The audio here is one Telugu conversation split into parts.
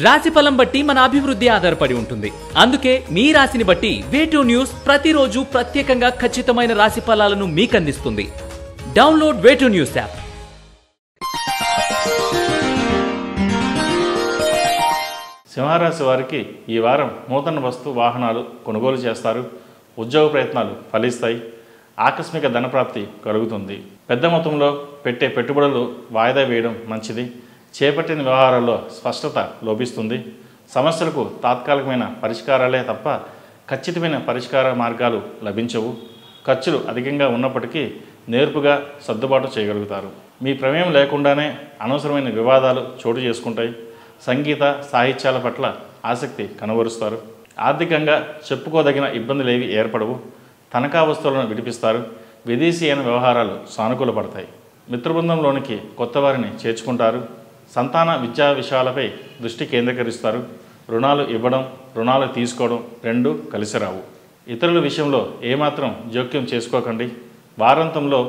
రాశిఫలం బట్టి మన అభివృద్ధి ఆధారపడి ఉంటుంది. అందుకే మీ రాశిని బట్టి వే2 న్యూస్ ప్రతిరోజు ప్రత్యేకంగా ఖచ్చితమైన రాశి ఫలాలను మీకు అందిస్తుంది. Download way two news app. సింహరాశి వారికి ఈ వారం నూతన వస్తు వాహనాలు కొనుగోలు చేస్తారు. ఉద్యోగ ప్రయత్నాలు ఫలిస్తాయి. ఆకస్మిక ధనప్రాప్తి కలుగుతుంది. పెద్ద మొత్తంలో పెట్టే పెట్టుబడులు వాయిదా వేయడం మంచిది. చేపట్టిన వ్యవహారాల్లో స్పష్టత లోపిస్తుంది. సమస్యలకు తాత్కాలికమైన పరిష్కారాలే తప్ప ఖచ్చితమైన పరిష్కార మార్గాలు లభించవు. ఖర్చులు అధికంగా ఉన్నప్పటికీ నేర్పుగా సర్దుబాటు చేయగలుగుతారు. మీ ప్రమేయం లేకుండానే అనవసరమైన వివాదాలు చోటు చేసుకుంటాయి. సంగీత సాహిత్యాల పట్ల ఆసక్తి కనబరుస్తారు. ఆర్థికంగా చెప్పుకోదగిన ఇబ్బందులేవి ఏర్పడవు. తనఖా వస్తువులను విడిపిస్తారు. విదేశీయన వ్యవహారాలు సానుకూలపడతాయి. మిత్రబృందంలోనికి కొత్త వారిని చేర్చుకుంటారు. సంతాన విద్యా విషయాలపై దృష్టి కేంద్రీకరిస్తారు. రుణాలు ఇవ్వడం, రుణాలు తీసుకోవడం రెండూ కలిసి రావు. ఇతరుల విషయంలో ఏమాత్రం జోక్యం చేసుకోకండి. వారాంతంలో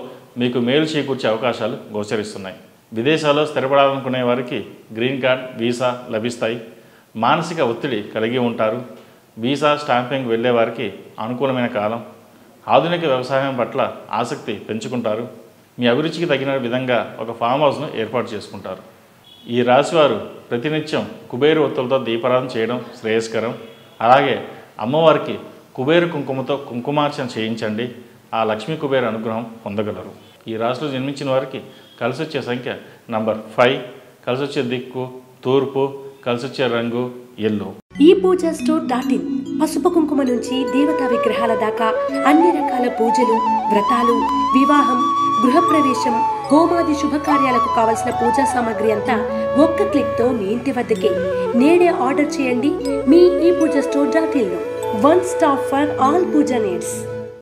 మీకు మేలు చేకూర్చే అవకాశాలు గోచరిస్తున్నాయి. విదేశాల్లో స్థిరపడాలనుకునే వారికి గ్రీన్ కార్డ్, వీసా లభిస్తాయి. మానసిక ఒత్తిడి కలిగి ఉంటారు. వీసా స్టాంపింగ్ వెళ్ళే వారికి అనుకూలమైన కాలం. ఆధునిక వ్యవసాయం పట్ల ఆసక్తి పెంచుకుంటారు. మీ అభిరుచికి తగిన విధంగా ఒక ఫామ్ హౌస్ను ఏర్పాటు చేసుకుంటారు. ఈ రాశివారు ప్రతినిత్యం కుబేరు ఒత్తులతో దీపారాధన చేయడం శ్రేయస్కరం. అలాగే అమ్మవారికి కుబేరు కుంకుమతో కుంకుమార్చన చేయించండి. ఆ లక్ష్మీ కుబేర అనుగ్రహం పొందగలరు. ఈ రాశిలో జన్మించిన వారికి కలిసొచ్చే సంఖ్య నంబర్ 5, కలిసొచ్చే దిక్కు తూర్పు, కలిసొచ్చే రంగు ఎల్లో. ఈ పూజా స్టోర్.in పసుపు కుంకుమ నుంచి దేవతా విగ్రహాల దాకా అన్ని రకాల పూజలు, వ్రతాలు, వివాహం, గృహప్రవేశం, హోమాది శుభకార్యాలకు కావలసిన పూజా సామాగ్రి అంతా ఒక్క క్లిక్తో మీ ఇంటి వద్దకే. నేడే ఆర్డర్ చేయండి మీ ఈ పూజా స్టోర్.in లో. One stop for all puja needs.